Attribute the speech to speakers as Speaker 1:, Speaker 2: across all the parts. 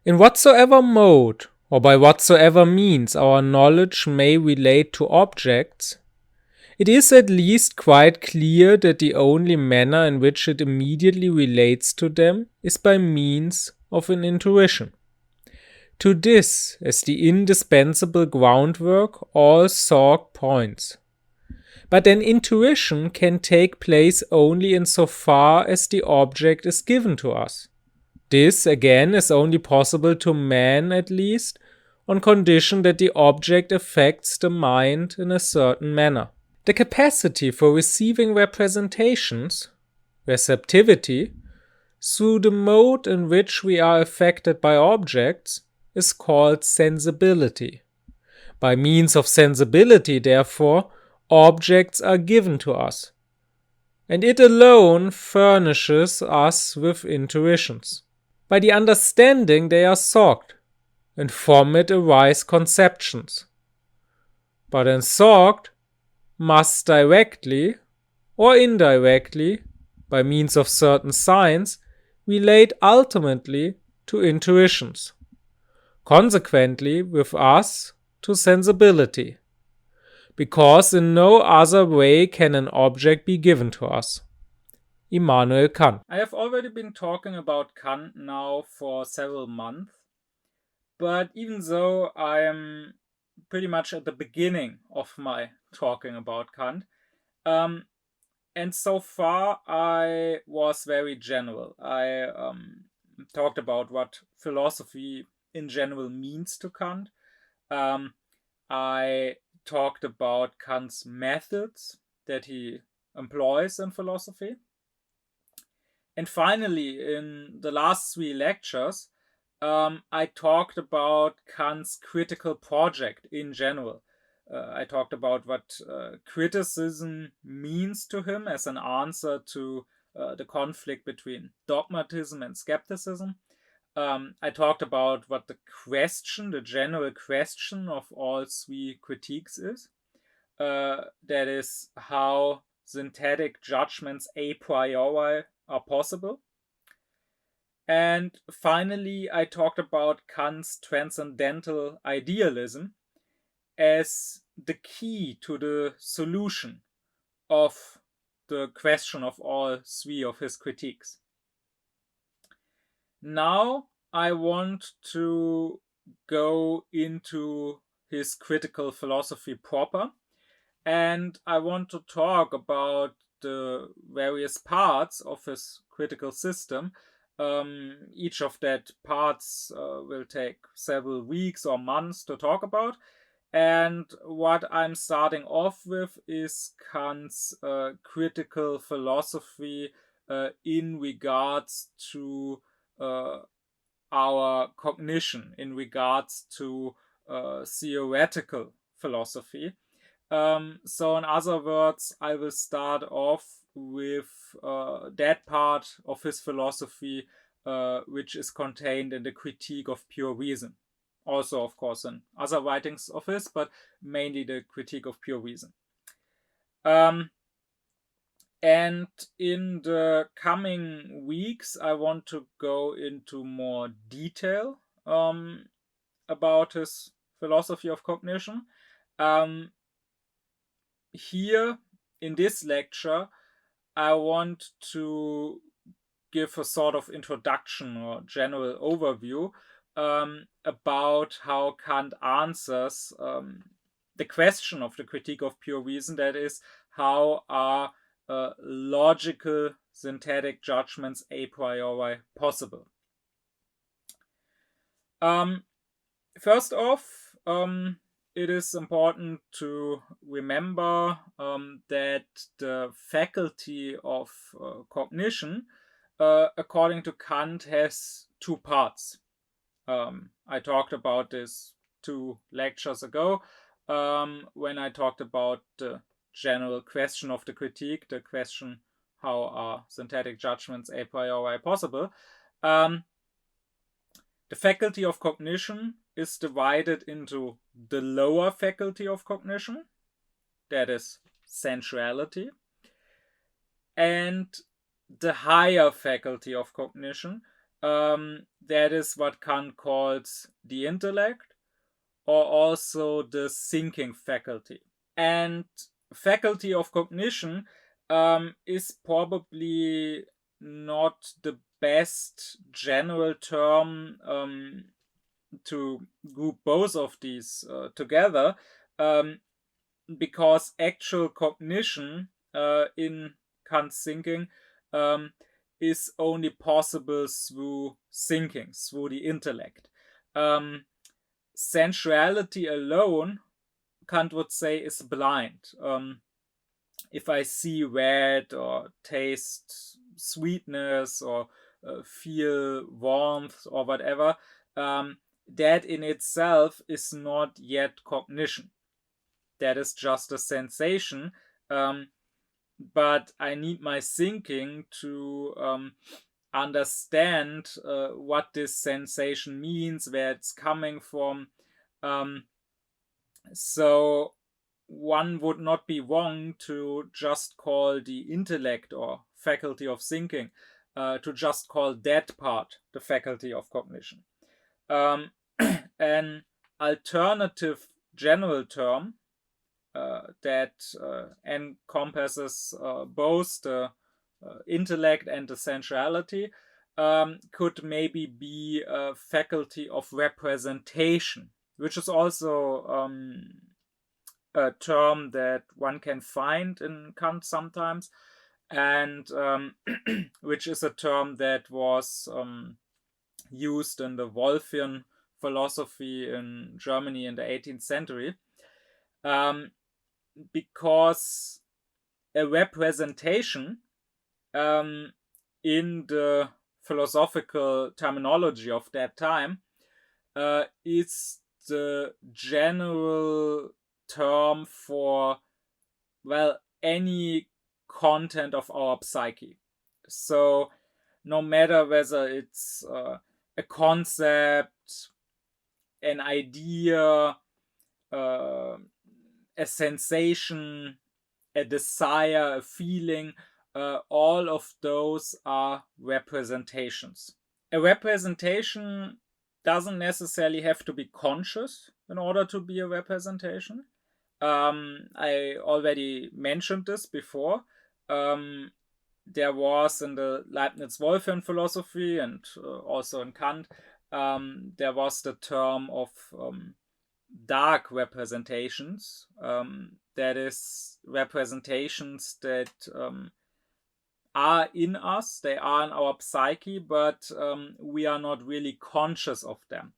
Speaker 1: In whatsoever mode or by whatsoever means our knowledge may relate to objects, it is at least quite clear that the only manner in which it immediately relates to them is by means of an intuition. To this, as the indispensable groundwork, all thought points. But an intuition can take place only insofar as the object is given to us. This, again, is only possible to man, at least, on condition that the object affects the mind in a certain manner. The capacity for receiving representations, receptivity, through the mode in which we are affected by objects, is called sensibility. By means of sensibility, therefore, objects are given to us, and it alone furnishes us with intuitions. By the understanding they are sought, and from it arise conceptions. But in thought must directly or indirectly, by means of certain signs, relate ultimately to intuitions, consequently with us to sensibility, because in no other way can an object be given to us. Immanuel Kant. I have already been talking about Kant now for several months, but even though I am pretty much at the beginning of my talking about Kant, and so far I was very general. I talked about what philosophy in general means to Kant. I talked about Kant's methods that he employs in philosophy. And finally, in the last 3 lectures, I talked about Kant's critical project in general. I talked about what criticism means to him as an answer to the conflict between dogmatism and skepticism. I talked about what the general question of all 3 critiques is. That is how synthetic judgments a priori are possible. And finally, I talked about Kant's transcendental idealism as the key to the solution of the question of all 3 of his critiques. Now I want to go into his critical philosophy proper, and I want to talk about the various parts of his critical system. Each of that parts will take several weeks or months to talk about. And what I'm starting off with is Kant's critical philosophy in regards to our cognition, in regards to theoretical philosophy. So in other words, I will start off with that part of his philosophy which is contained in the Critique of Pure Reason. Also, of course, in other writings of his, but mainly the Critique of Pure Reason. And in the coming weeks, I want to go into more detail about his philosophy of cognition. Here, in this lecture, I want to give a sort of introduction or general overview about how Kant answers the question of the Critique of Pure Reason, that is, how are logical synthetic judgments a priori possible. First off, it is important to remember that the faculty of cognition, according to Kant, has 2 parts. I talked about this 2 lectures ago when I talked about the general question of the critique, the question how are synthetic judgments a priori possible. The faculty of cognition is divided into the lower faculty of cognition, that is sensuality, and the higher faculty of cognition, that is what Kant calls the intellect, or also the thinking faculty. And faculty of cognition is probably not the best general term to group both of these together, because actual cognition in Kant's thinking is only possible through thinking, through the intellect. Sensuality alone, Kant would say, is blind. If I see red or taste sweetness or feel warmth or whatever, that in itself is not yet cognition. That is just a sensation. But I need my thinking to understand what this sensation means, where it's coming from. So one would not be wrong to just call the intellect or faculty of thinking, to just call that part the faculty of cognition. An alternative general term that encompasses both the intellect and the sensuality could maybe be a faculty of representation, which is also a term that one can find in Kant sometimes, and which is a term that was used in the Wolffian philosophy in Germany in the 18th century. Because a representation in the philosophical terminology of that time is the general term for, well, any content of our psyche. So no matter whether it's a concept, an idea, a sensation, a desire, a feeling, all of those are representations. A representation doesn't necessarily have to be conscious in order to be a representation. I already mentioned this before. There was in the Leibniz-Wolffian philosophy and also in Kant, there was the term of dark representations, that is, representations that are in us, they are in our psyche, but we are not really conscious of them.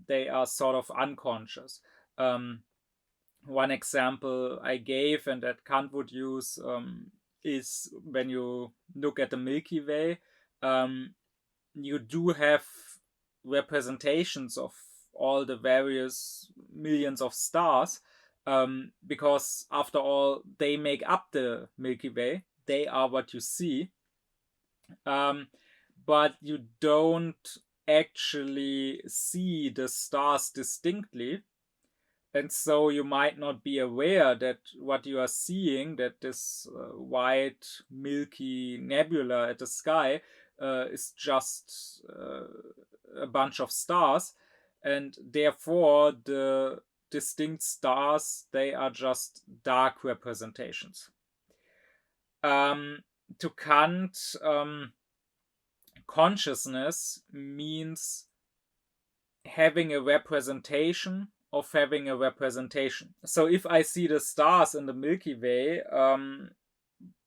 Speaker 1: They are sort of unconscious. One example I gave and that Kant would use is when you look at the Milky Way, you do have representations of all the various millions of stars, because after all, they make up the Milky Way. They are what you see, but you don't actually see the stars distinctly, and so you might not be aware that what you are seeing, that this white milky nebula at the sky, is just a bunch of stars, and therefore the distinct stars, they are just dark representations. To Kant, consciousness means having a representation of having a representation. So if I see the stars in the Milky Way,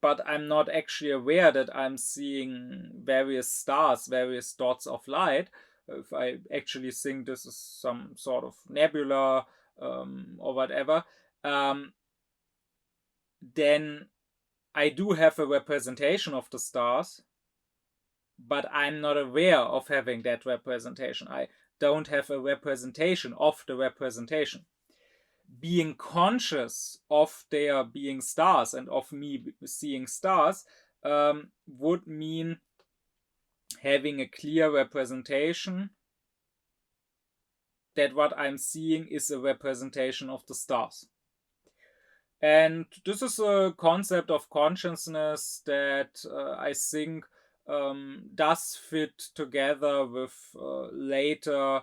Speaker 1: but I'm not actually aware that I'm seeing various stars, various dots of light, if I actually think this is some sort of nebula or whatever, then I do have a representation of the stars, but I'm not aware of having that representation. I don't have a representation of the representation. Being conscious of there being stars and of me seeing stars would mean having a clear representation that what I'm seeing is a representation of the stars. And this is a concept of consciousness that I think does fit together with later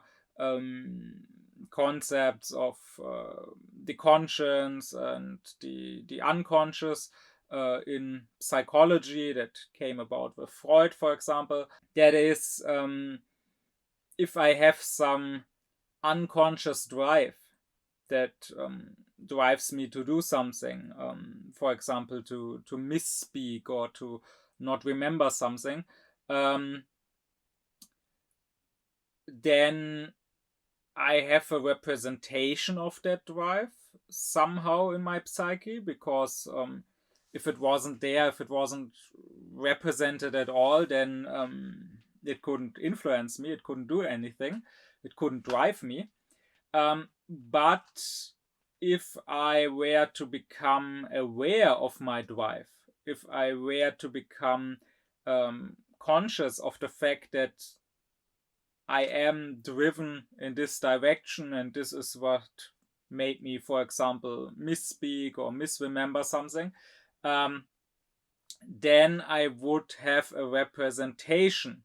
Speaker 1: concepts of the conscience and the unconscious in psychology that came about with Freud, for example. That is, if I have some unconscious drive that drives me to do something, for example, to misspeak or to not remember something, then I have a representation of that drive somehow in my psyche, because if it wasn't there, if it wasn't represented at all, then it couldn't influence me, it couldn't do anything, it couldn't drive me. But if I were to become aware of my drive, if I were to become conscious of the fact that I am driven in this direction and this is what made me, for example, misspeak or misremember something, then I would have a representation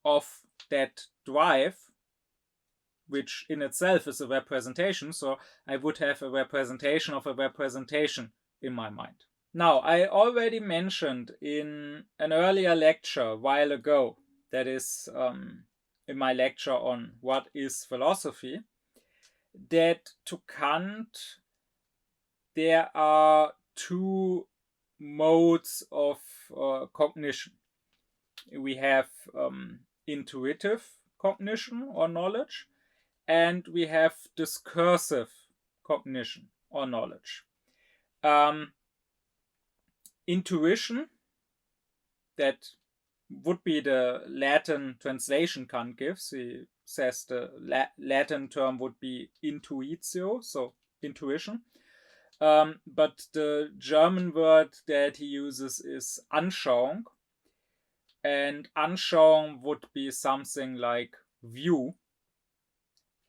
Speaker 1: of that drive, which in itself is a representation. So I would have a representation of a representation in my mind. Now, I already mentioned in an earlier lecture a while ago, that is in my lecture on what is philosophy, that to Kant there are two modes of cognition. We have intuitive cognition or knowledge, and we have discursive cognition or knowledge. Intuition, that would be the Latin translation Kant gives. He says the Latin term would be intuitio, so intuition. But the German word that he uses is Anschauung. And Anschauung would be something like view.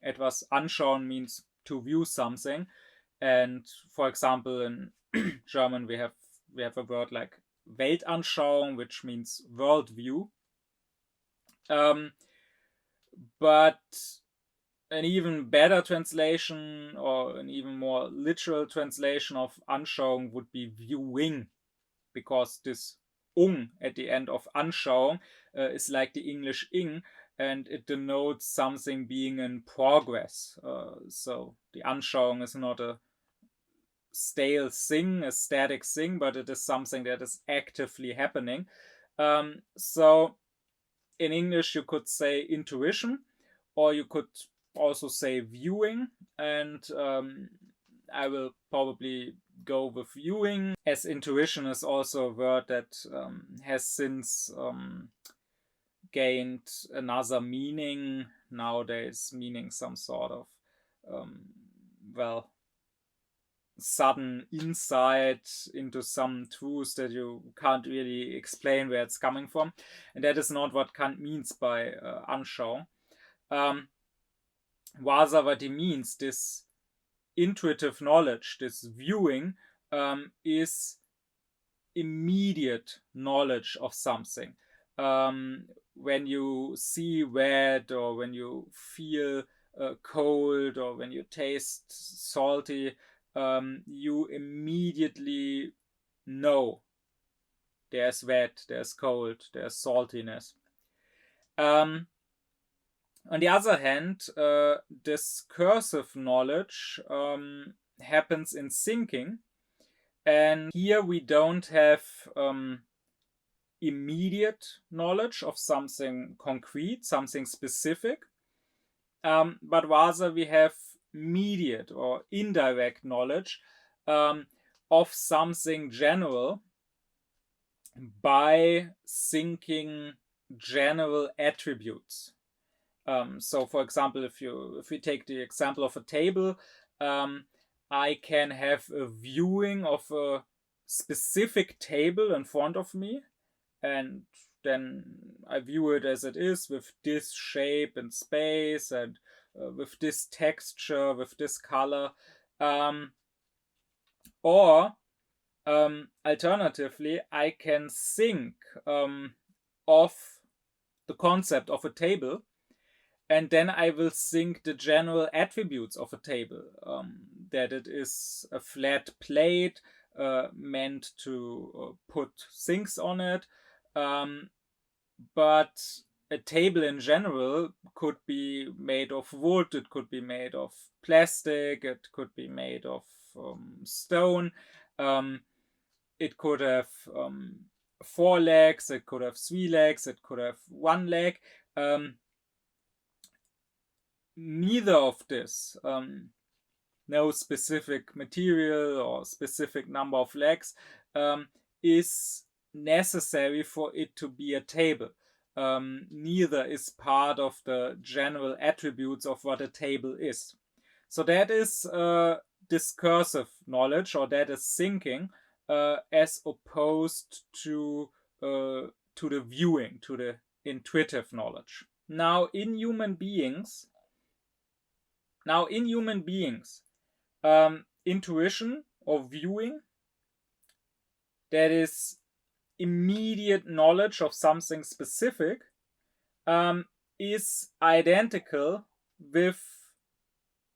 Speaker 1: Etwas anschauen means to view something. And for example, in German we have a word like Weltanschauung, which means worldview. But an even better translation, or an even more literal translation of Anschauung, would be viewing, because this at the end of Anschauung is like the English ing, and it denotes something being in progress. So the Anschauung is not a stale thing, a static thing, but it is something that is actively happening. So in English you could say intuition, or you could also say viewing, and I will probably go with viewing, as intuition is also a word that has since gained another meaning nowadays, meaning some sort of sudden insight into some truth that you can't really explain where it's coming from, and that is not what Kant means by Anschauung. Rather, what he means, this intuitive knowledge, this viewing, is immediate knowledge of something. When you see red, or when you feel cold, or when you taste salty, you immediately know there's red, there's cold, there's saltiness. On the other hand, discursive knowledge happens in thinking, and here we don't have immediate knowledge of something concrete, something specific, but rather we have mediate or indirect knowledge of something general by thinking general attributes. So for example, if we take the example of a table, I can have a viewing of a specific table in front of me, and then I view it as it is, with this shape and space, and with this texture, with this color. Or alternatively, I can think of the concept of a table, and then I will think the general attributes of a table, that it is a flat plate meant to put things on it, but a table in general could be made of wood, it could be made of plastic, it could be made of stone, it could have 4 legs, it could have 3 legs, it could have 1 leg. Neither of this, no specific material or specific number of legs, is necessary for it to be a table. Neither is part of the general attributes of what a table is. So that is discursive knowledge, or that is thinking, as opposed to the viewing, to the intuitive knowledge. Now in human beings, intuition or viewing, that is immediate knowledge of something specific, is identical with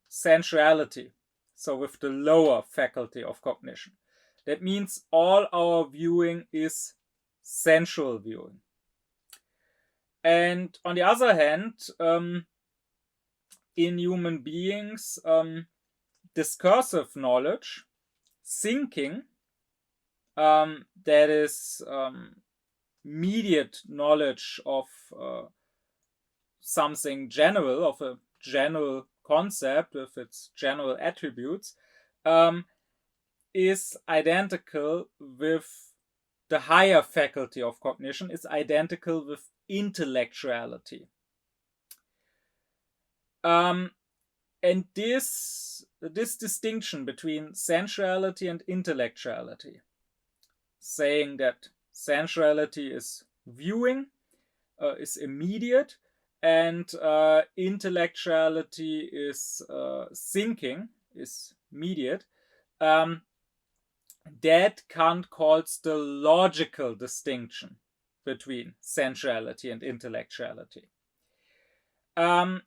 Speaker 1: sensuality, so with the lower faculty of cognition. That means all our viewing is sensual viewing. And on the other hand, in human beings, discursive knowledge, thinking, that is immediate knowledge of something general, of a general concept with its general attributes, is identical with the higher faculty of cognition, is identical with intellectuality. And this distinction between sensuality and intellectuality, saying that sensuality is viewing, is immediate, and intellectuality is thinking, is mediate, that Kant calls the logical distinction between sensuality and intellectuality. 2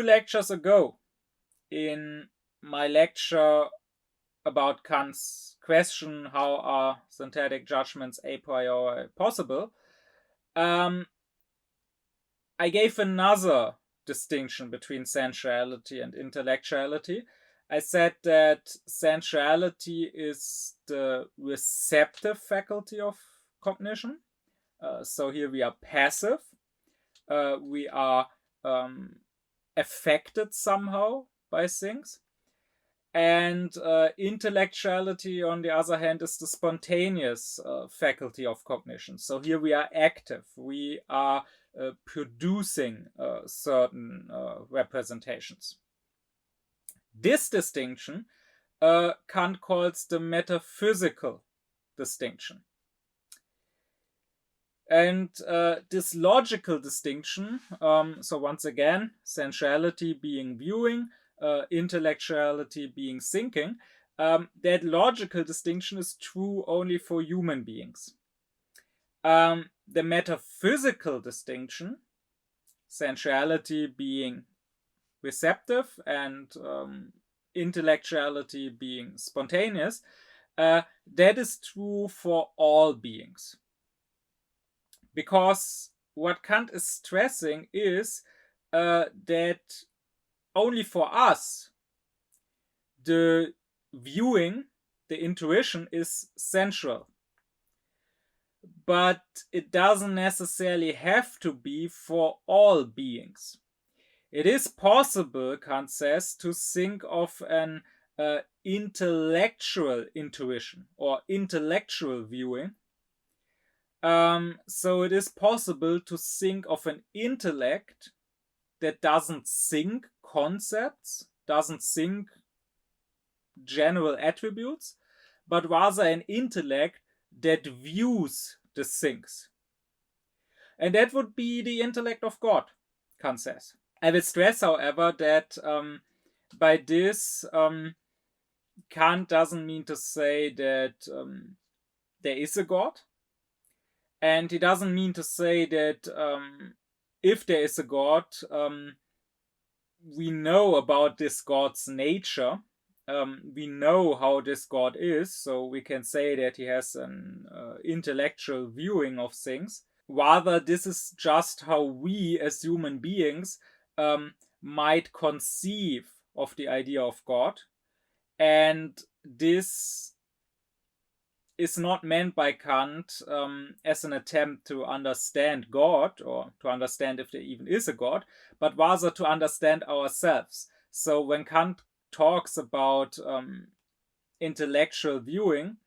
Speaker 1: lectures ago, in my lecture about Kant's question, how are synthetic judgments a priori possible, I gave another distinction between sensuality and intellectuality. I said that sensuality is the receptive faculty of cognition. So here we are passive. We are affected somehow by things. And intellectuality, on the other hand, is the spontaneous faculty of cognition. So here we are active. We are producing certain representations. This distinction Kant calls the metaphysical distinction. And this logical distinction, so once again, sensuality being viewing, intellectuality being thinking, that logical distinction is true only for human beings. The metaphysical distinction, sensuality being receptive and intellectuality being spontaneous, that is true for all beings. Because what Kant is stressing is that only for us, the viewing, the intuition is sensual. But it doesn't necessarily have to be for all beings. It is possible, Kant says, to think of an intellectual intuition or intellectual viewing. So it is possible to think of an intellect that doesn't think concepts, doesn't think general attributes, but rather an intellect that views the things. And that would be the intellect of God, Kant says. I will stress, however, that by this, Kant doesn't mean to say that there is a God, And he doesn't mean to say that if there is a God, we know about this God's nature. We know how this God is, so we can say that he has an intellectual viewing of things. Rather, this is just how we as human beings might conceive of the idea of God. And this is not meant by Kant as an attempt to understand God or to understand if there even is a God, but rather to understand ourselves. So when Kant talks about intellectual viewing,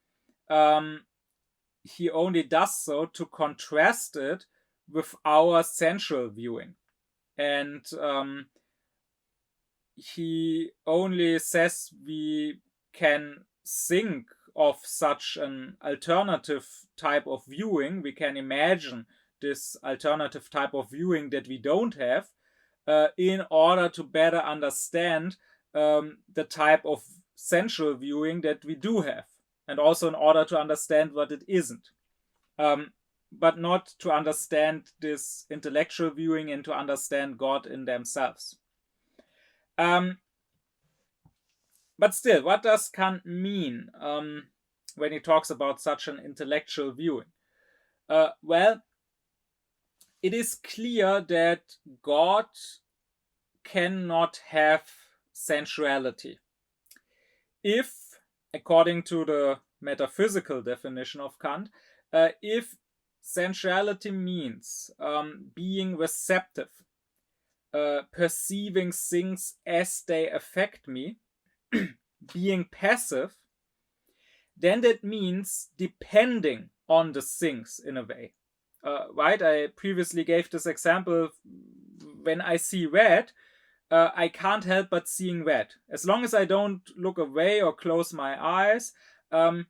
Speaker 1: he only does so to contrast it with our sensual viewing. And he only says we can think of such an alternative type of viewing. We can imagine this alternative type of viewing that we don't have in order to better understand the type of sensual viewing that we do have, and also in order to understand what it isn't. But not to understand this intellectual viewing and to understand God in themselves. But still, what does Kant mean when he talks about such an intellectual viewing? Well, it is clear that God cannot have sensuality. If, according to the metaphysical definition of Kant, if sensuality means being receptive, perceiving things as they affect me, being passive, then that means depending on the things in a way. Right? I previously gave this example. When I see red, I can't help but seeing red. As long as I don't look away or close my eyes, a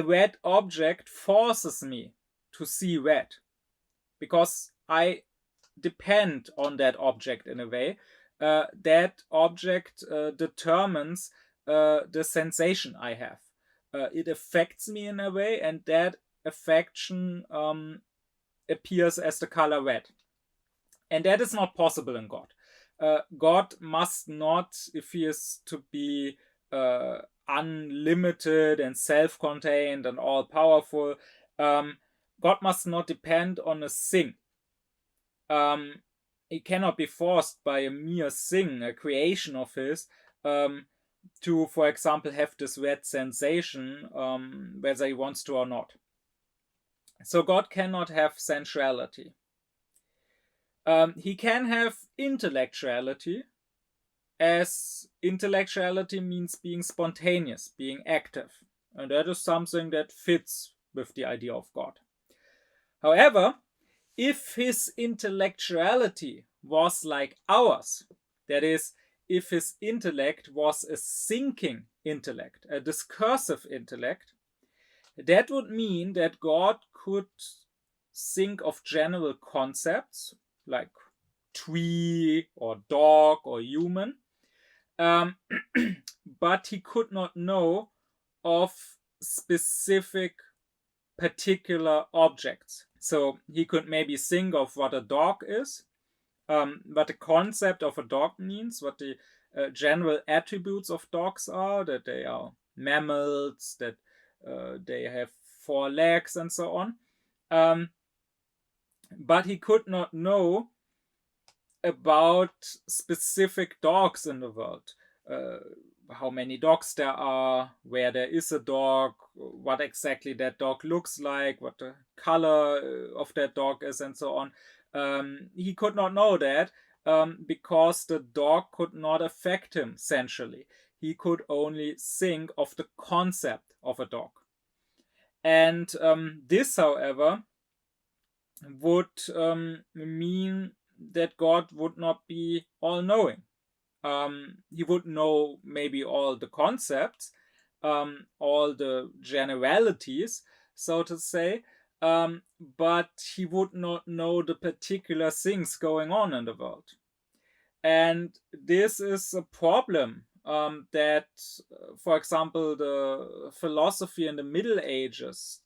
Speaker 1: red object forces me to see red because I depend on that object in a way. That object determines the sensation I have. It affects me in a way, and that affection appears as the color red. And that is not possible in God. God must not, if he is to be unlimited and self-contained and all-powerful, God must not depend on a thing. He cannot be forced by a mere thing, a creation of his, to, for example, have this red sensation, whether he wants to or not. So God cannot have sensuality. He can have intellectuality, as intellectuality means being spontaneous, being active. And that is something that fits with the idea of God. However, if his intellectuality was like ours, that is, if his intellect was a thinking intellect, a discursive intellect, that would mean that God could think of general concepts like tree or dog or human, but he could not know of specific particular objects. So he could maybe think of what a dog is, what the concept of a dog means, what the general attributes of dogs are, that they are mammals, that they have 4 legs and so on. But he could not know about specific dogs in the world. How many dogs there are, where there is a dog, what exactly that dog looks like, what the color of that dog is, and so on. He could not know that because the dog could not affect him sensually. He could only think of the concept of a dog. And this, however, would mean that God would not be all-knowing. He would know maybe all the concepts, all the generalities, so to say, but he would not know the particular things going on in the world. And this is a problem that, for example, the philosophy in the Middle Ages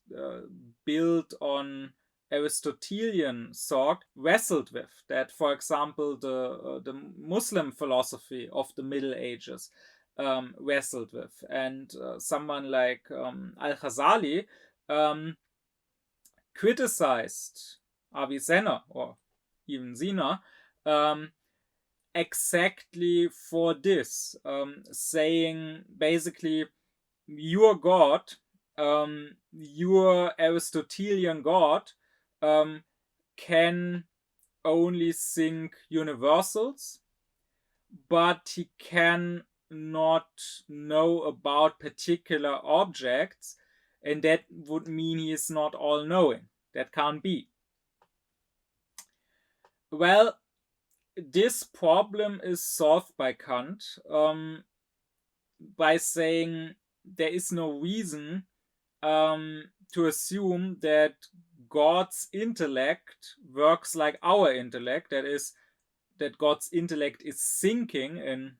Speaker 1: built on Aristotelian thought wrestled with. That, for example, the Muslim philosophy of the Middle Ages wrestled with, and someone like Al-Ghazali criticized Avicenna or even Zeno exactly for this, saying basically, your God, your Aristotelian God, can only think universals, but he can not know about particular objects, and that would mean he is not all-knowing. That can't be. Well, this problem is solved by Kant by saying there is no reason to assume that God's intellect works like our intellect. That is, that God's intellect is thinking in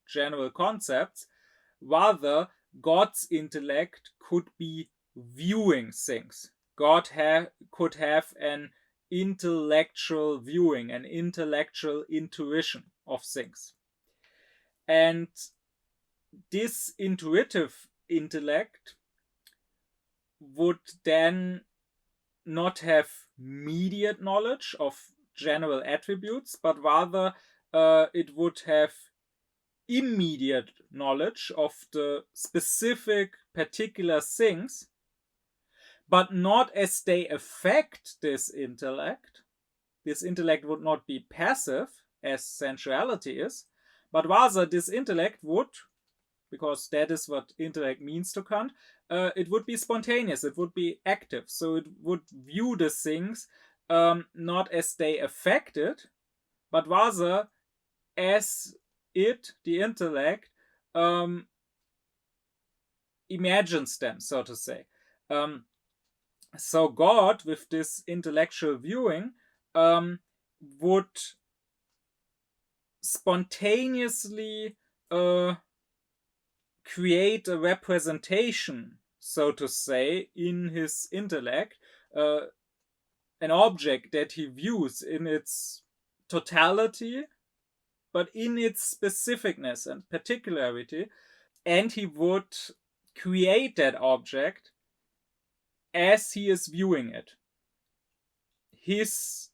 Speaker 1: general concepts. Rather, God's intellect could be viewing things. God could have an intellectual viewing, an intellectual intuition of things. And this intuitive intellect would then not have immediate knowledge of general attributes, but rather it would have immediate knowledge of the specific particular things, but not as they affect this intellect. This intellect would not be passive, as sensuality is, but rather this intellect would, because that is what intellect means to Kant, it would be spontaneous, it would be active. So it would view the things not as they affect it, but rather as it, the intellect, imagines them, so to say. So God, with this intellectual viewing, would spontaneously create a representation, so to say, in his intellect, an object that he views in its totality, but in its specificness and particularity, and he would create that object as he is viewing it. His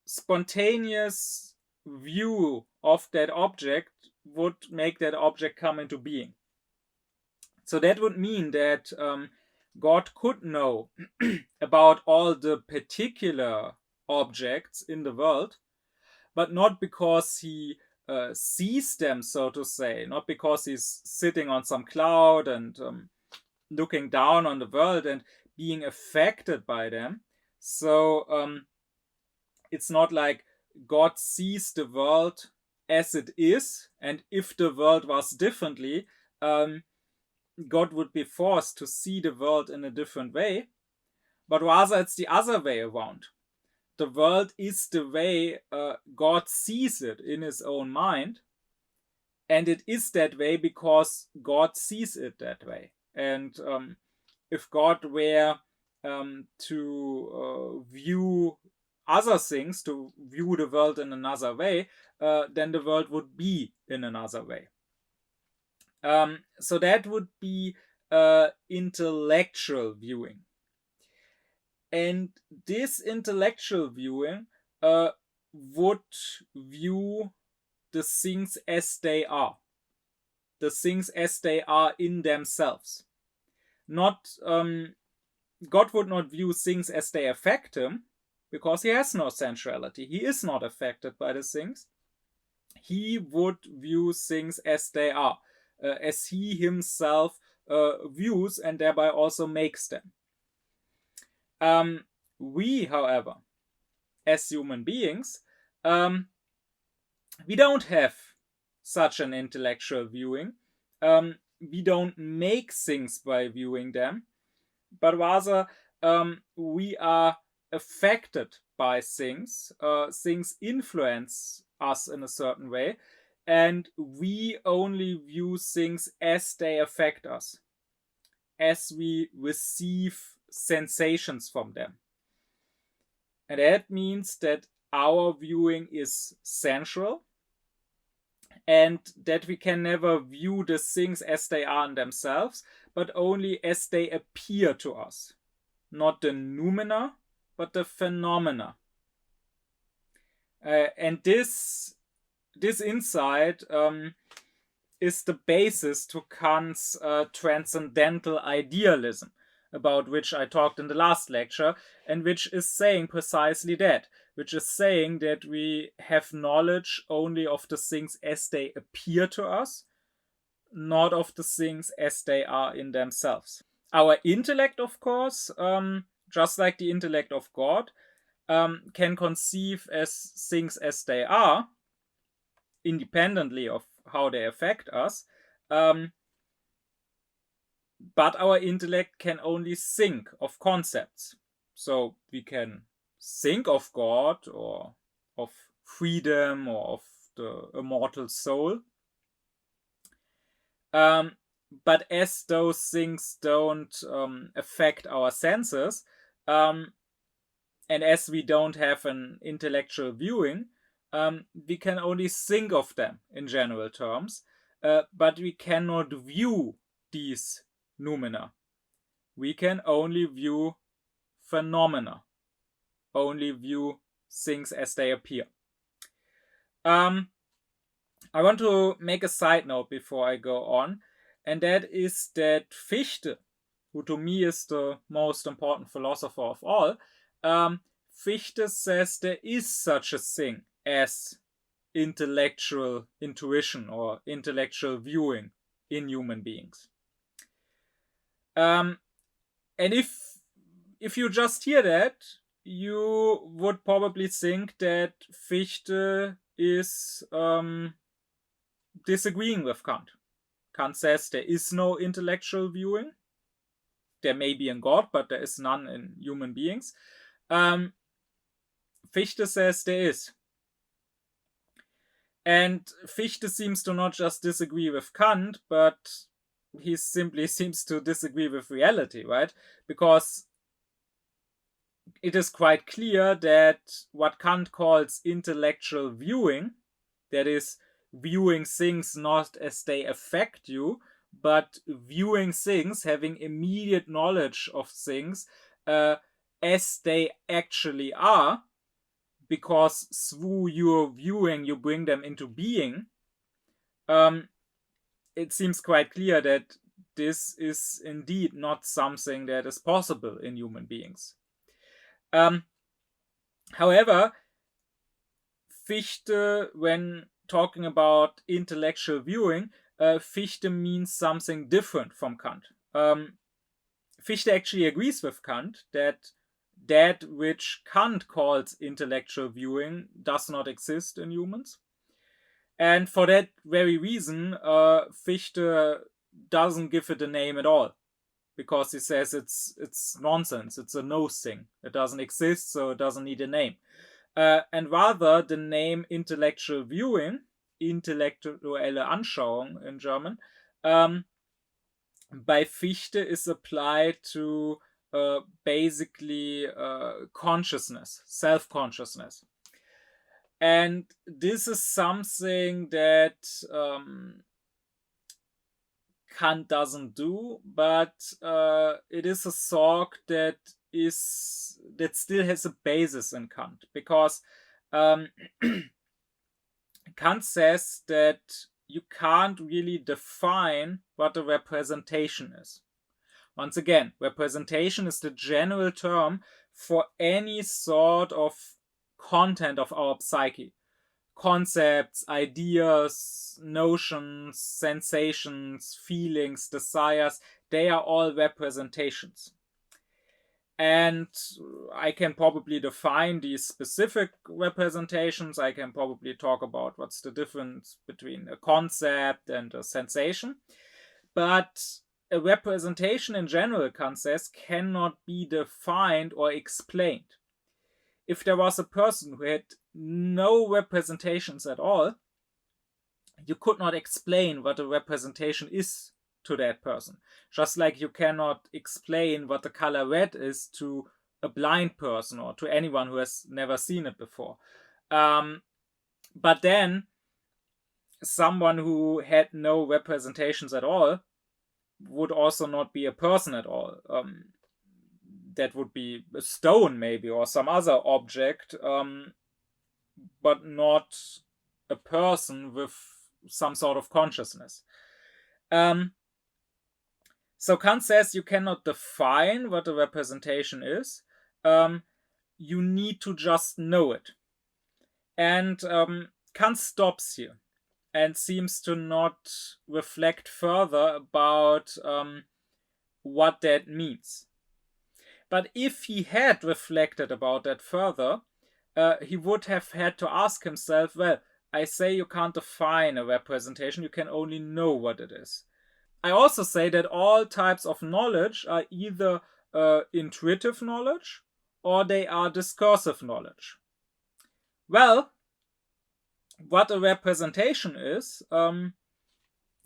Speaker 1: spontaneous view of that object would make that object come into being. So that would mean that God could know about all the particular objects in the world, but not because he sees them, so to say, not because he's sitting on some cloud and looking down on the world and being affected by them. So it's not like God sees the world as it is, and if the world was differently, God would be forced to see the world in a different way, but rather it's the other way around. The world is the way God sees it in his own mind, and it is that way because God sees it that way. And if God were to view other things, to view the world in another way, then the world would be in another way. So that would be intellectual viewing. And this intellectual viewing would view the things as they are. The things as they are in themselves. Not God would not view things as they affect him, because he has no sensuality. He is not affected by the things. He would view things as they are, as he himself views and thereby also makes them. We, however, as human beings, we don't have such an intellectual viewing. We don't make things by viewing them, but rather we are affected by things. Things influence us in a certain way, and we only view things as they affect us, as we receive sensations from them. And that means that our viewing is sensual, and that we can never view the things as they are in themselves, but only as they appear to us. Not the noumena, but the phenomena. And this insight is the basis to Kant's transcendental idealism, about which I talked in the last lecture, and which is saying precisely that, which is saying that we have knowledge only of the things as they appear to us, not of the things as they are in themselves. Our intellect, of course, just like the intellect of God, can conceive as things as they are, independently of how they affect us, but our intellect can only think of concepts. So we can think of God or of freedom or of the immortal soul, but as those things don't affect our senses, and as we don't have an intellectual viewing, we can only think of them in general terms, but we cannot view these noumena. We can only view phenomena, only view things as they appear. I want to make a side note before I go on, and that is that Fichte, who to me is the most important philosopher of all, Fichte says there is such a thing as intellectual intuition or intellectual viewing in human beings. And if you just hear that, you would probably think that Fichte is disagreeing with Kant. Kant says there is no intellectual viewing. There may be in God, but there is none in human beings. Fichte says there is. And Fichte seems to not just disagree with Kant, but he simply seems to disagree with reality, right? Because it is quite clear that what Kant calls intellectual viewing, that is, viewing things not as they affect you, but viewing things, having immediate knowledge of things as they actually are, because through your viewing you bring them into being, it seems quite clear that this is indeed not something that is possible in human beings. However, Fichte, when talking about intellectual viewing, Fichte means something different from Kant. Fichte actually agrees with Kant that which Kant calls intellectual viewing does not exist in humans. And for that very reason, Fichte doesn't give it a name at all, because he says it's nonsense, it's a no thing. It doesn't exist, so it doesn't need a name. And rather, the name intellectual viewing, intellektuelle Anschauung in German, by Fichte is applied to basically consciousness, self-consciousness. And this is something that Kant doesn't do, but it is a thought that still has a basis in Kant, because Kant says that you can't really define what a representation is. Once again, representation is the general term for any sort of content of our psyche. Concepts, ideas, notions, sensations, feelings, desires, they are all representations. And I can probably define these specific representations. I can probably talk about what's the difference between a concept and a sensation. But a representation in general, Kant says, cannot be defined or explained. If there was a person who had no representations at all, you could not explain what a representation is to that person. Just like you cannot explain what the color red is to a blind person or to anyone who has never seen it before. But then someone who had no representations at all would also not be a person at all. That would be a stone maybe or some other object, but not a person with some sort of consciousness. So Kant says you cannot define what a representation is. You need to just know it. And Kant stops here and seems to not reflect further about what that means. But if he had reflected about that further, he would have had to ask himself, well, I say you can't define a representation, you can only know what it is. I also say that all types of knowledge are either intuitive knowledge or they are discursive knowledge. Well, what a representation is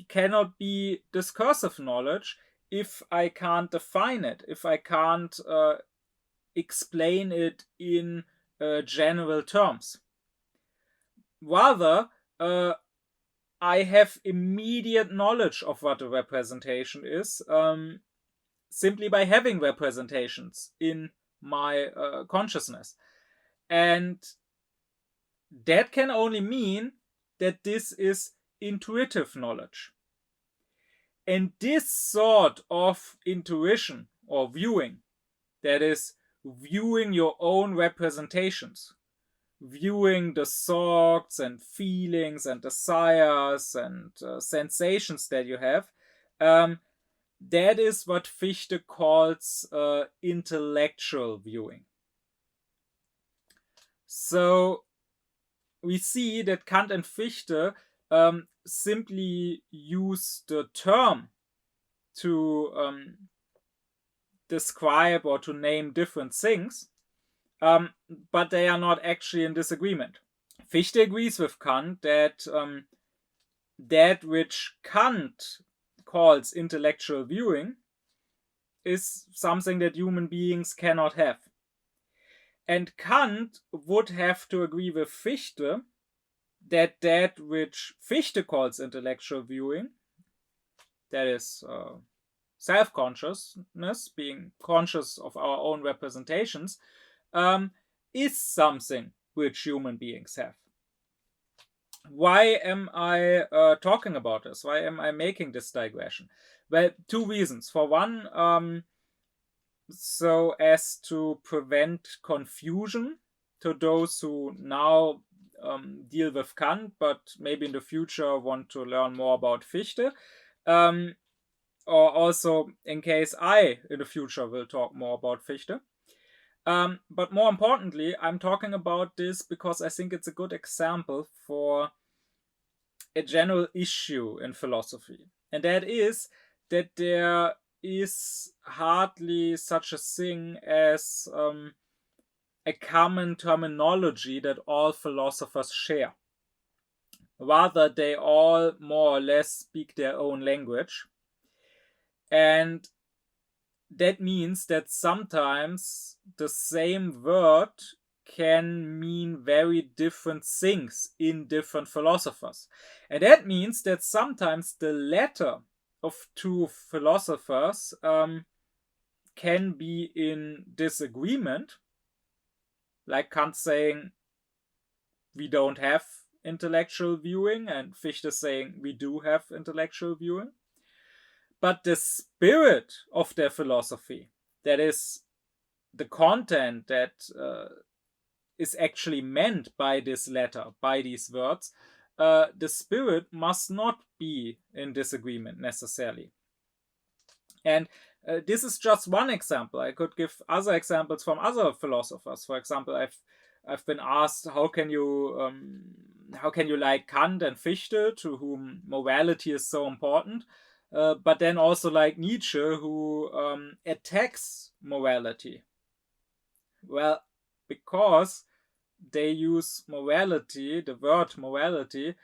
Speaker 1: cannot be discursive knowledge if I can't define it, if I can't explain it in general terms. Rather, I have immediate knowledge of what a representation is simply by having representations in my consciousness. And that can only mean that this is intuitive knowledge. And this sort of intuition or viewing, that is, viewing your own representations, viewing the thoughts and feelings and desires and sensations that you have, that is what Fichte calls intellectual viewing. So we see that Kant and Fichte simply use the term to describe or to name different things, but they are not actually in disagreement. Fichte agrees with Kant that that which Kant calls intellectual viewing is something that human beings cannot have. And Kant would have to agree with Fichte that that which Fichte calls intellectual viewing, that is self-consciousness, being conscious of our own representations, is something which human beings have. Why am I talking about this? Why am I making this digression? Well, two reasons. For one, so as to prevent confusion to those who now deal with Kant, but maybe in the future want to learn more about Fichte, or also in case I, in the future, will talk more about Fichte. But more importantly, I'm talking about this because I think it's a good example for a general issue in philosophy. And that is that there is hardly such a thing as a common terminology that all philosophers share. Rather, they all more or less speak their own language. And that means that sometimes the same word can mean very different things in different philosophers. And that means that sometimes the latter of two philosophers can be in disagreement, like Kant saying we don't have intellectual viewing and Fichte saying we do have intellectual viewing. But the spirit of their philosophy, that is the content that is actually meant by this letter, by these words, the spirit must not be in disagreement necessarily. And this is just one example. I could give other examples from other philosophers. For example, I've been asked, how can you like Kant and Fichte, to whom morality is so important, but then also like Nietzsche, who attacks morality? Well, because they use morality, the word morality,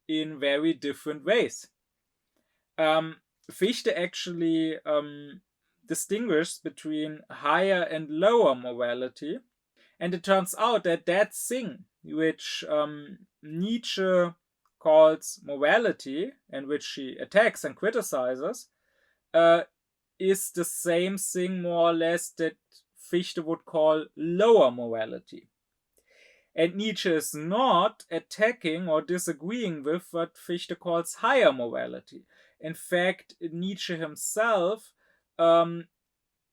Speaker 1: in very different ways. Fichte actually distinguishes between higher and lower morality, and it turns out that that thing which Nietzsche calls morality and which she attacks and criticizes is the same thing more or less that Fichte would call lower morality. And Nietzsche is not attacking or disagreeing with what Fichte calls higher morality. In fact, Nietzsche himself, in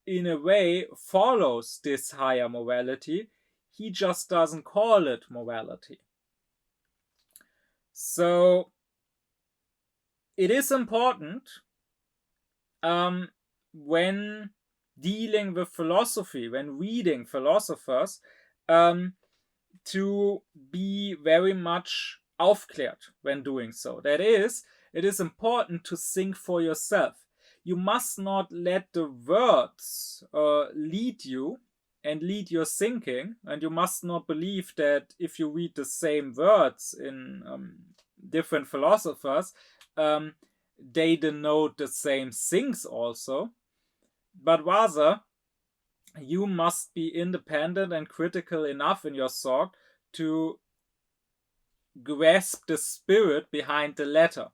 Speaker 1: a way, follows this higher morality. He just doesn't call it morality. So, it is important when dealing with philosophy, when reading philosophers, to be very much aufklärt when doing so. That is, it is important to think for yourself. You must not let the words lead you and lead your thinking, and you must not believe that if you read the same words in different philosophers, they denote the same things also, but rather you must be independent and critical enough in your thought to grasp the spirit behind the letter,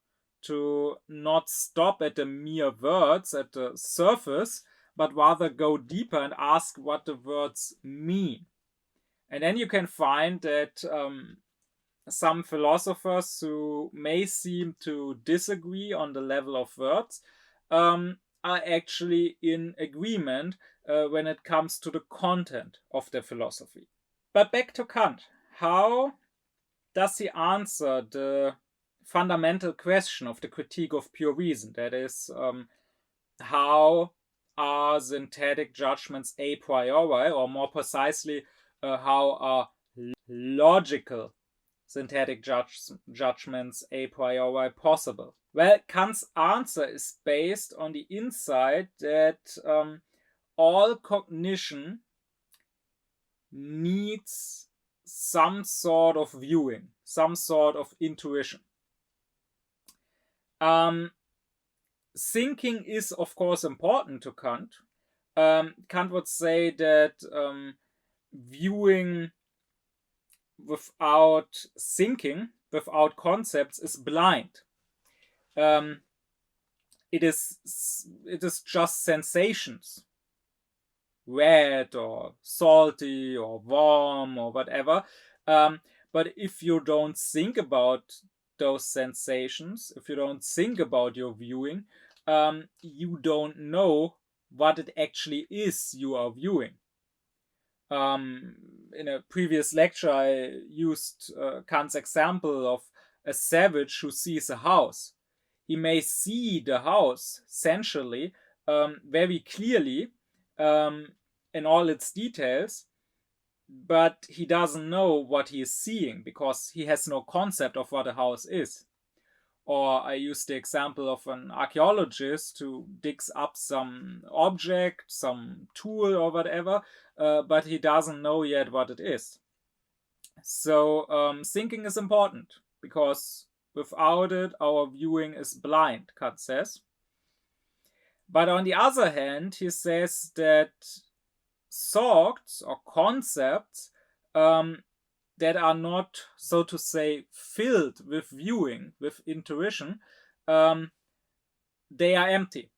Speaker 1: to not stop at the mere words at the surface, but rather go deeper and ask what the words mean. And then you can find that some philosophers who may seem to disagree on the level of words are actually in agreement when it comes to the content of the philosophy. But back to Kant. How does he answer the fundamental question of the critique of pure reason? That is, how are synthetic judgments a priori, or more precisely, how are logical synthetic judgments a priori possible? Well, Kant's answer is based on the insight that all cognition needs some sort of viewing, some sort of intuition. Thinking is, of course, important to Kant. Kant would say that viewing without thinking, without concepts, is blind. It is just sensations, red or salty or warm or whatever. But if you don't think about those sensations, if you don't think about your viewing, you don't know what it actually is you are viewing. In a previous lecture, I used Kant's example of a savage who sees a house. He may see the house sensually, very clearly, in all its details, but he doesn't know what he is seeing because he has no concept of what a house is. Or I used the example of an archaeologist who digs up some object, some tool or whatever, but he doesn't know yet what it is. So thinking is important because without it, our viewing is blind, Kant says. But on the other hand, he says that thoughts or concepts that are not, so to say, filled with viewing, with intuition, they are empty.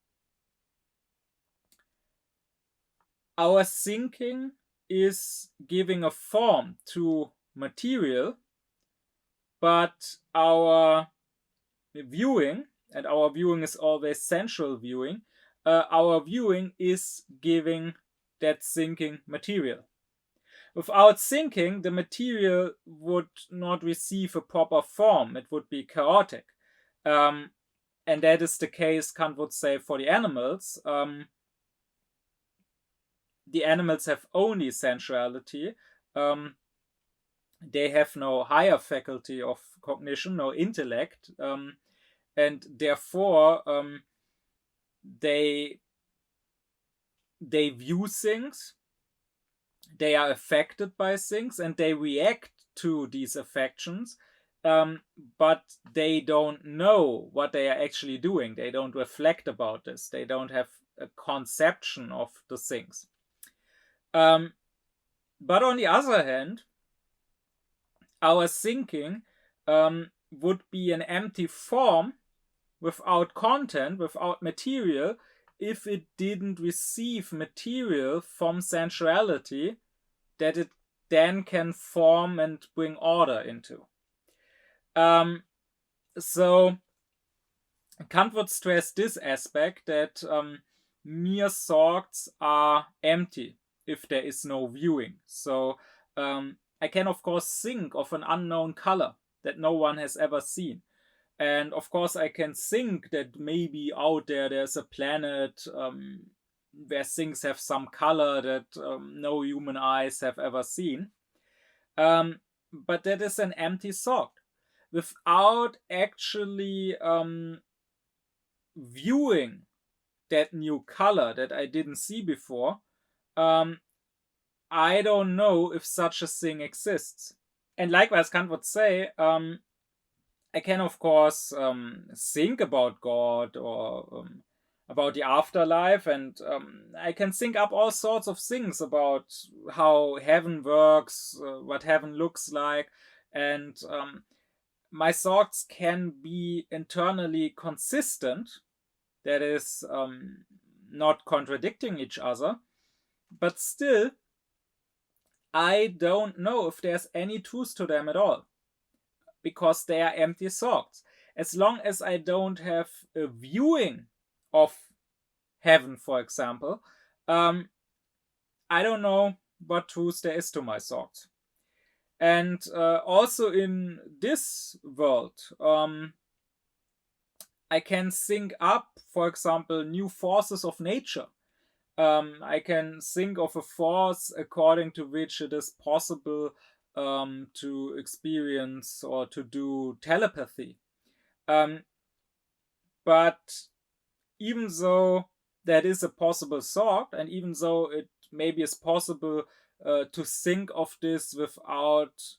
Speaker 1: Our thinking is giving a form to material, but our viewing, and our viewing is always sensual viewing, our viewing is giving that thinking material. Without thinking, the material would not receive a proper form. It would be chaotic. And that is the case, Kant would say, for the animals. The animals have only sensuality. They have no higher faculty of cognition, no intellect. And therefore, they view things, they are affected by things, and they react to these affections but they don't know what they are actually doing. They don't reflect about this. They don't have a conception of the things. But on the other hand, our thinking would be an empty form without content, without material, if it didn't receive material from sensuality that it then can form and bring order into. So Kant would stress this aspect, that mere thoughts are empty if there is no viewing. So I can of course think of an unknown color that no one has ever seen. And of course I can think that maybe out there's a planet where things have some color that no human eyes have ever seen. But that is an empty thought. Without actually viewing that new color that I didn't see before, I don't know if such a thing exists. And likewise, Kant would say, I can of course think about God or about the afterlife, and I can think up all sorts of things about how heaven works, what heaven looks like, and my thoughts can be internally consistent, that is, not contradicting each other, but still I don't know if there's any truth to them at all, because they are empty thoughts. As long as I don't have a viewing of heaven, for example, I don't know what truth there is to my thoughts. And also in this world, I can think up, for example, new forces of nature. I can think of a force according to which it is possible to experience or to do telepathy. But even though that is a possible thought, and even though it maybe is possible to think of this without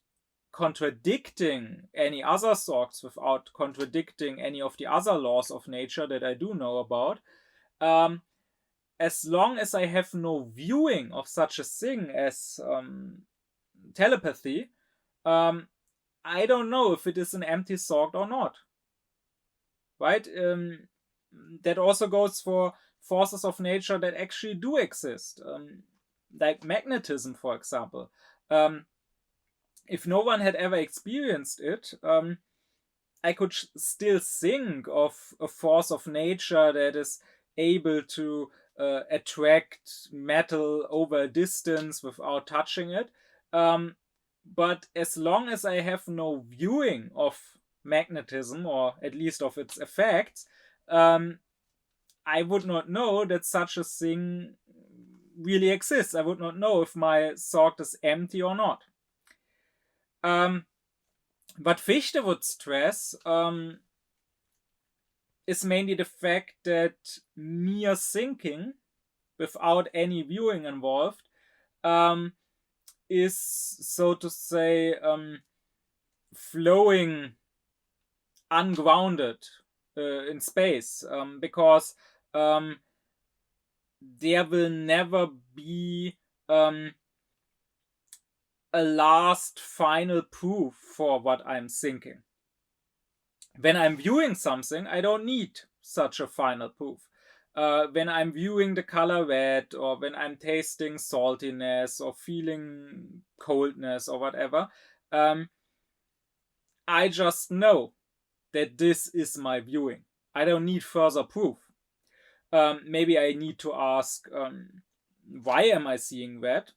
Speaker 1: contradicting any other thoughts, without contradicting any of the other laws of nature that I do know about, as long as I have no viewing of such a thing as telepathy, I don't know if it is an empty thought or not. Right? That also goes for forces of nature that actually do exist, like magnetism, for example. If no one had ever experienced it, I could still think of a force of nature that is able to attract metal over a distance without touching it. But as long as I have no viewing of magnetism, or at least of its effects, I would not know that such a thing really exists. I would not know if my thought is empty or not. What Fichte would stress is mainly the fact that mere thinking, without any viewing involved, is, so to say, flowing ungrounded in space, because there will never be a last final proof for what I'm thinking. When I'm viewing something, I don't need such a final proof. When I'm viewing the color red, or when I'm tasting saltiness or feeling coldness or whatever, I just know that this is my viewing. I don't need further proof. Maybe I need to ask, why am I seeing red?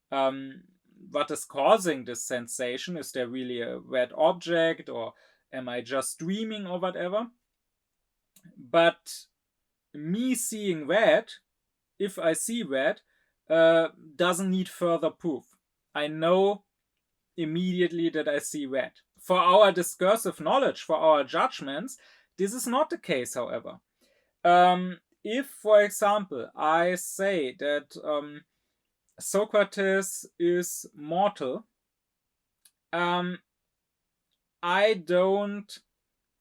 Speaker 1: What is causing this sensation? Is there really a red object, or am I just dreaming or whatever? But me seeing red, if I see red, doesn't need further proof. I know immediately that I see red. For our discursive knowledge, for our judgments, this is not the case, however. If, for example, I say that Socrates is mortal, I don't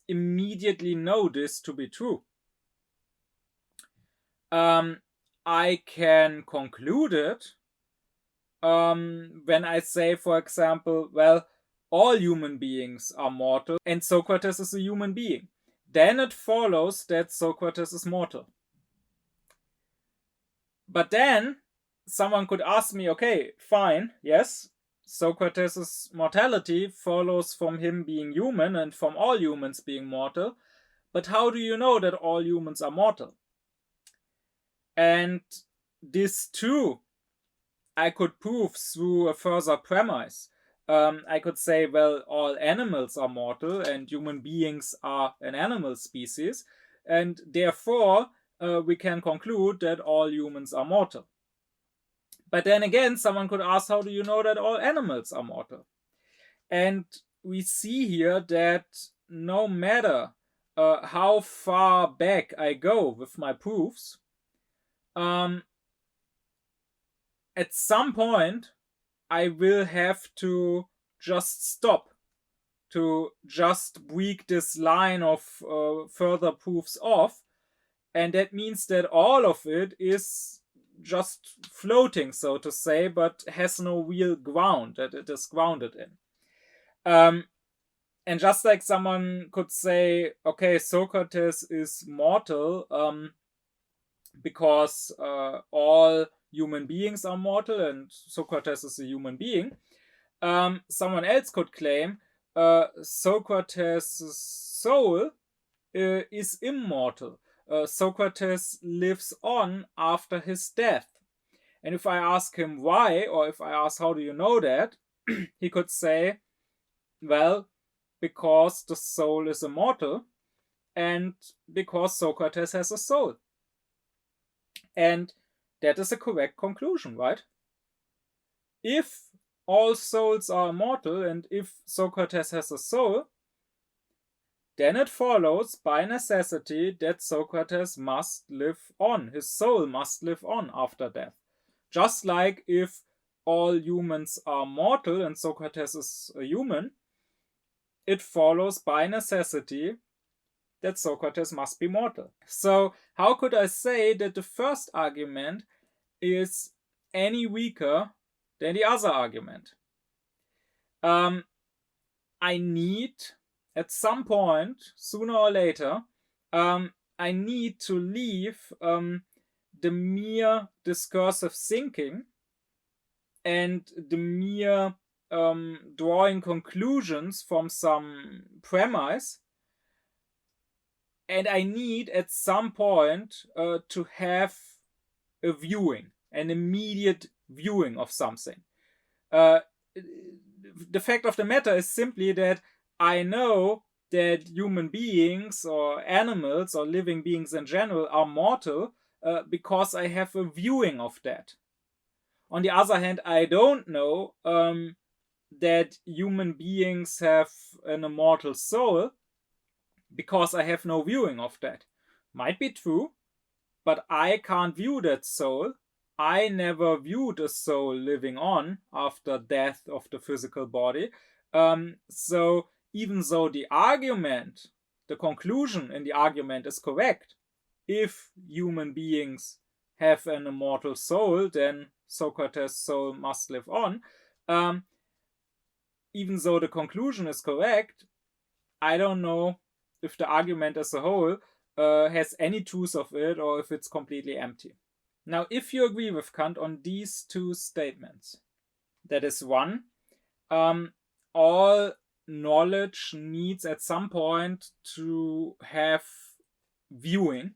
Speaker 1: immediately know this to be true. I can conclude it when I say, for example, well, all human beings are mortal and Socrates is a human being. Then it follows that Socrates is mortal. But then someone could ask me, okay, fine, yes, Socrates' mortality follows from him being human and from all humans being mortal. But how do you know that all humans are mortal? And this too, I could prove through a further premise. I could say, well, all animals are mortal and human beings are an animal species, and therefore we can conclude that all humans are mortal. But then again, someone could ask, how do you know that all animals are mortal? And we see here that no matter how far back I go with my proofs, at some point I will have to just stop, to just break this line of further proofs off. And that means that all of it is just floating, so to say, but has no real ground that it is grounded in. And just like someone could say, okay, Socrates is mortal because all human beings are mortal and Socrates is a human being, someone else could claim Socrates' soul is immortal. Socrates lives on after his death. And if I ask him why, or if I ask how do you know that, he could say, well, because the soul is immortal and because Socrates has a soul. And that is a correct conclusion, right? If all souls are immortal and if Socrates has a soul, then it follows by necessity that Socrates must live on. His soul must live on after death. Just like if all humans are mortal and Socrates is a human, it follows by necessity that Socrates must be mortal. So how could I say that the first argument is any weaker than the other argument? I need, at some point, sooner or later, I need to leave the mere discursive thinking and the mere drawing conclusions from some premise. And I need at some point to have a viewing, an immediate viewing of something. The fact of the matter is simply that I know that human beings or animals or living beings in general are mortal because I have a viewing of that. On the other hand, I don't know that human beings have an immortal soul because I have no viewing of that. Might be true, but I can't view that soul. I never viewed a soul living on after death of the physical body. So even though the argument, the conclusion in the argument is correct, if human beings have an immortal soul, then Socrates' soul must live on. Even though the conclusion is correct, I don't know if the argument as a whole has any truth of it or if it's completely empty. Now, if you agree with Kant on these two statements, that is one, all knowledge needs at some point to have viewing.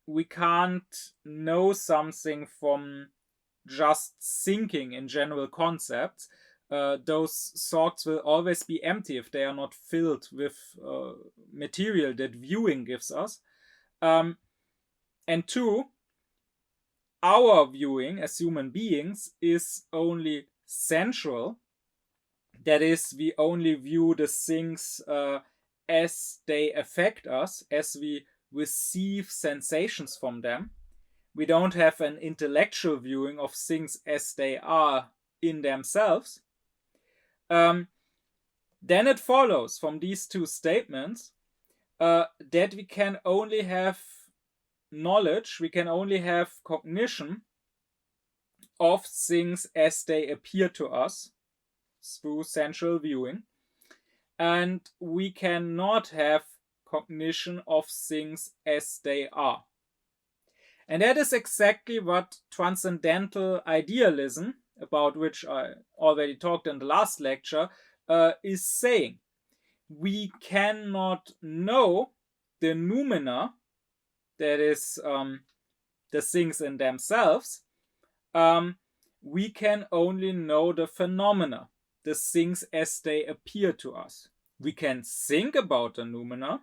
Speaker 1: We can't know something from just thinking in general concepts. Those thoughts will always be empty if they are not filled with material that viewing gives us. And two, our viewing as human beings is only sensual. That is, we only view the things as they affect us, as we receive sensations from them. We don't have an intellectual viewing of things as they are in themselves. then it follows from these two statements that we can only have knowledge, we can only have cognition of things as they appear to us through sensual viewing, and we cannot have cognition of things as they are. And that is exactly what transcendental idealism, about which I already talked in the last lecture, is saying. We cannot know the noumena, that is the things in themselves. We can only know the phenomena, the things as they appear to us. We can think about the noumena.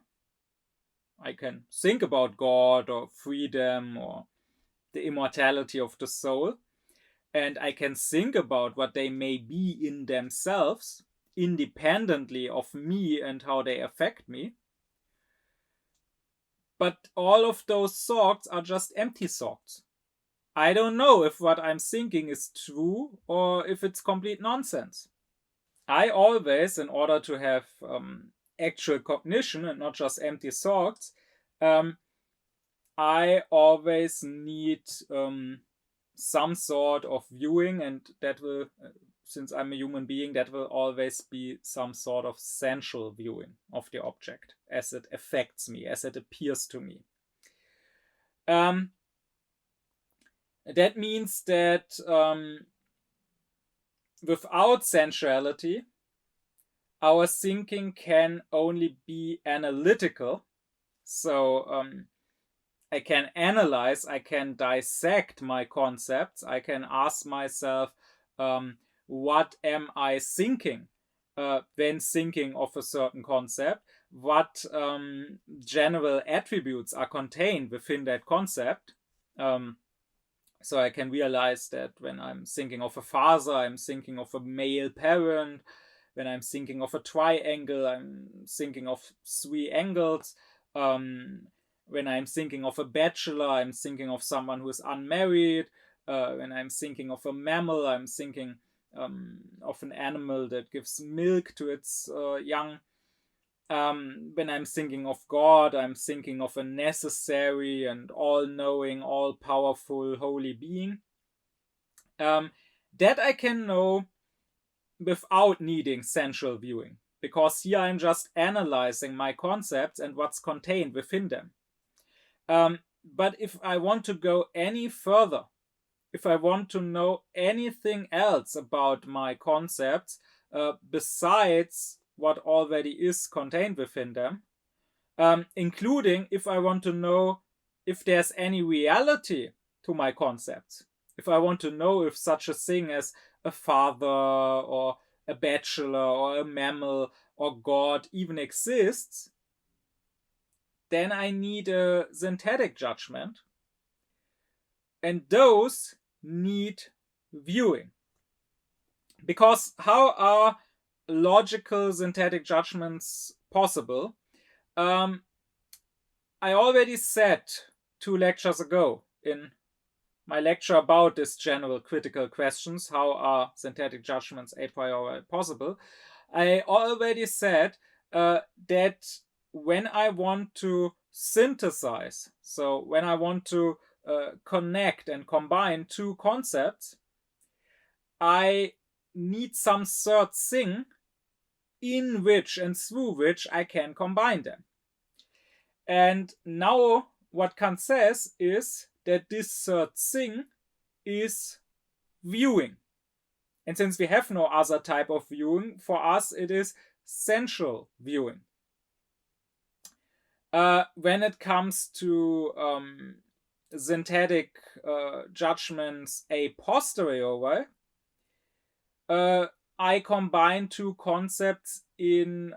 Speaker 1: I can think about God or freedom or the immortality of the soul, and I can think about what they may be in themselves, independently of me and how they affect me. But all of those thoughts are just empty thoughts. I don't know if what I'm thinking is true or if it's complete nonsense. I always, in order to have actual cognition and not just empty thoughts, I always need some sort of viewing, and that will, since I'm a human being, that will always be some sort of sensual viewing of the object as it affects me, as it appears to me. That means that without sensuality, our thinking can only be analytical. So I can analyze, I can dissect my concepts, I can ask myself, what am I thinking when thinking of a certain concept? What general attributes are contained within that concept? So I can realize that when I'm thinking of a father, I'm thinking of a male parent. When I'm thinking of a triangle, I'm thinking of three angles. When I'm thinking of a bachelor, I'm thinking of someone who is unmarried. When I'm thinking of a mammal, I'm thinking of an animal that gives milk to its young. When I'm thinking of God, I'm thinking of a necessary and all-knowing, all-powerful, holy being. That I can know without needing sensual viewing, because here I'm just analyzing my concepts and what's contained within them. But if I want to go any further, if I want to know anything else about my concepts besides what already is contained within them, including if I want to know if there's any reality to my concepts, if I want to know if such a thing as a father or a bachelor or a mammal or God even exists, then I need a synthetic judgment, and those need viewing. Because how are logical synthetic judgments possible? I already said 2 lectures ago in my lecture about this general critical questions, how are synthetic judgments a priori possible? I already said that when I want to synthesize, so when I want to connect and combine 2 concepts, I need some third thing in which and through which I can combine them. And now what Kant says is that this third thing is viewing. And since we have no other type of viewing, for us it is sensual viewing. When it comes to synthetic judgments a posteriori, I combine 2 concepts in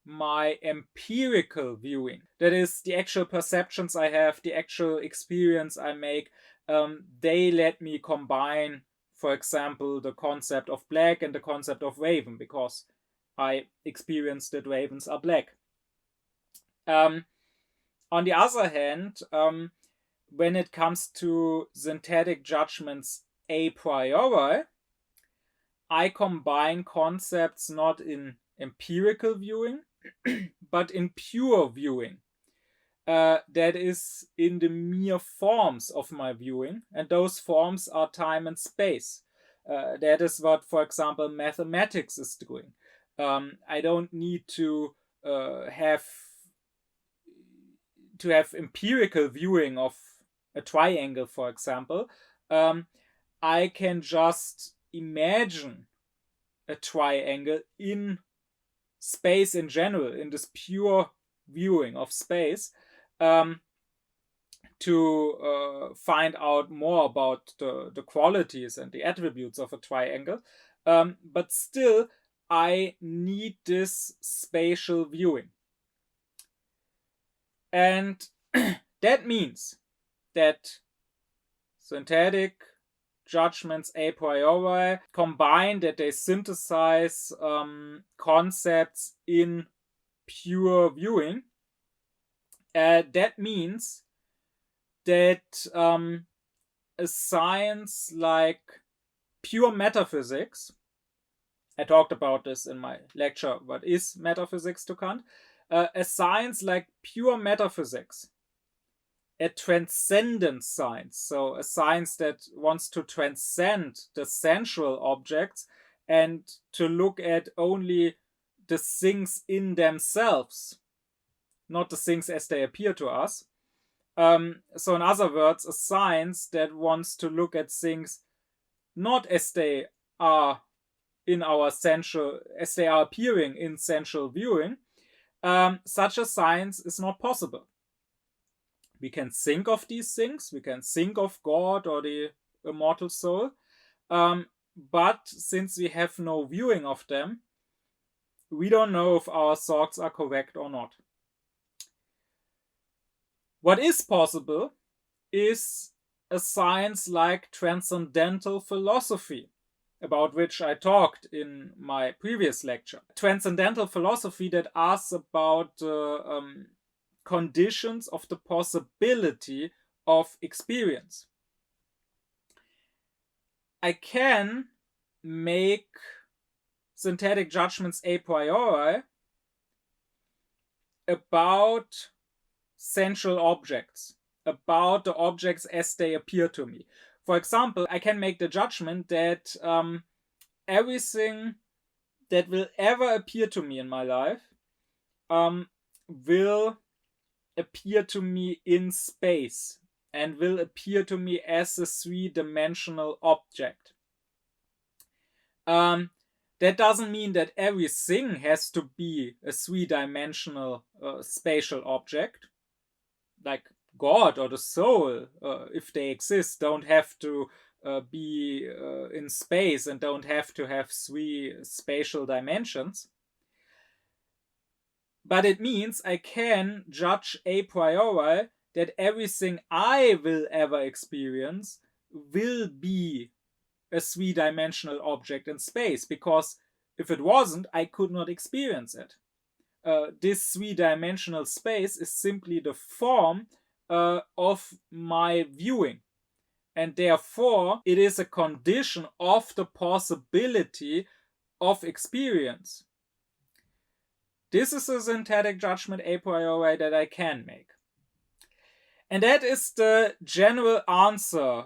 Speaker 1: my empirical viewing. That is, the actual perceptions I have, the actual experience I make, they let me combine, for example, the concept of black and the concept of raven, because I experience that ravens are black. On the other hand, when it comes to synthetic judgments a priori, I combine concepts not in empirical viewing, but in pure viewing. That is in the mere forms of my viewing, and those forms are time and space. That is what, for example, mathematics is doing. I don't need to have empirical viewing of a triangle, for example. I can just imagine a triangle in space in general, in this pure viewing of space, to find out more about the qualities and the attributes of a triangle. But still, I need this spatial viewing. And that means that synthetic judgments a priori combine, that they synthesize concepts in pure viewing. That means that a science like pure metaphysics, I talked about this in my lecture, What is Metaphysics to Kant? A science like pure metaphysics, a transcendent science, so a science that wants to transcend the sensual objects and to look at only the things in themselves, not the things as they appear to us. So in other words, a science that wants to look at things not as they are in our sensual, as they are appearing in sensual viewing. Such a science is not possible. We can think of these things, we can think of God or the immortal soul, but since we have no viewing of them, we don't know if our thoughts are correct or not. What is possible is a science like transcendental philosophy, about which I talked in my previous lecture. Transcendental philosophy that asks about conditions of the possibility of experience. I can make synthetic judgments a priori about sensual objects, about the objects as they appear to me. For example, I can make the judgment that everything that will ever appear to me in my life will appear to me in space and will appear to me as a three-dimensional object. That doesn't mean that everything has to be a three-dimensional spatial object, like God or the soul, if they exist, don't have to be in space and don't have to have three spatial dimensions. But it means I can judge a priori that everything I will ever experience will be a three-dimensional object in space, because if it wasn't, I could not experience it. This three-dimensional space is simply the form of my viewing, and therefore it is a condition of the possibility of experience. This is a synthetic judgment a priori that I can make. And that is the general answer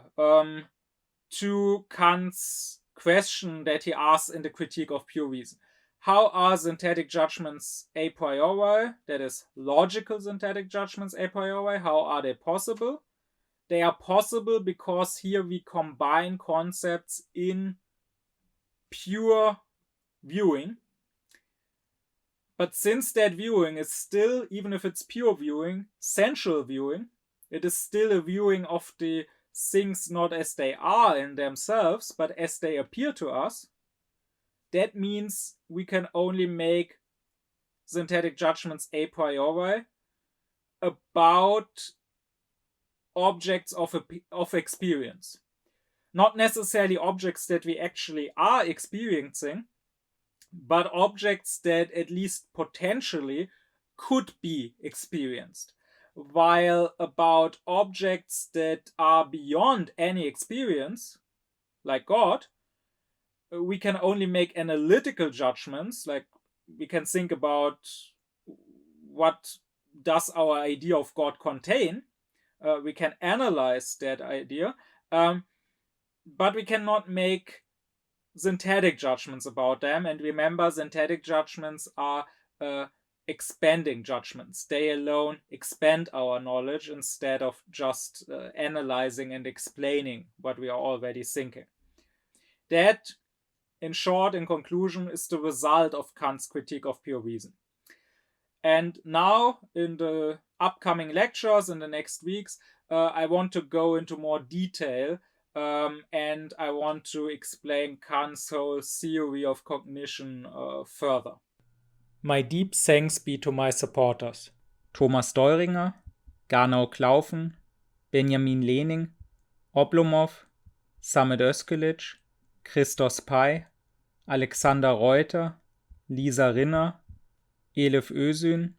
Speaker 1: to Kant's question that he asked in the Critique of Pure Reason. How are synthetic judgments a priori, that is, logical synthetic judgments a priori, how are they possible? They are possible because here we combine concepts in pure viewing. But since that viewing is still, even if it's pure viewing, sensual viewing, it is still a viewing of the things not as they are in themselves, but as they appear to us. That means we can only make synthetic judgments a priori about objects of experience. Not necessarily objects that we actually are experiencing, but objects that at least potentially could be experienced. While about objects that are beyond any experience, like God, we can only make analytical judgments, like we can think about what does our idea of God contain. We can analyze that idea, but we cannot make synthetic judgments about them. And remember, synthetic judgments are expanding judgments. They alone expand our knowledge instead of just analyzing and explaining what we are already thinking. That, in short, in conclusion, is the result of Kant's critique of pure reason. And now, in the upcoming lectures in the next weeks, I want to go into more detail, and I want to explain Kant's whole theory of cognition further. My deep thanks be to my supporters: Thomas Deuringer, Garnau Klaufen, Benjamin Lehning, Oblomov, Samet Özkilic, Christos Pai, Alexander Reuter, Lisa Rinner, Elif Özün,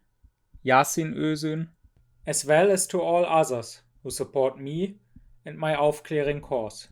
Speaker 1: Yasin Özün, as well as to all others who support me and my Aufklärung course.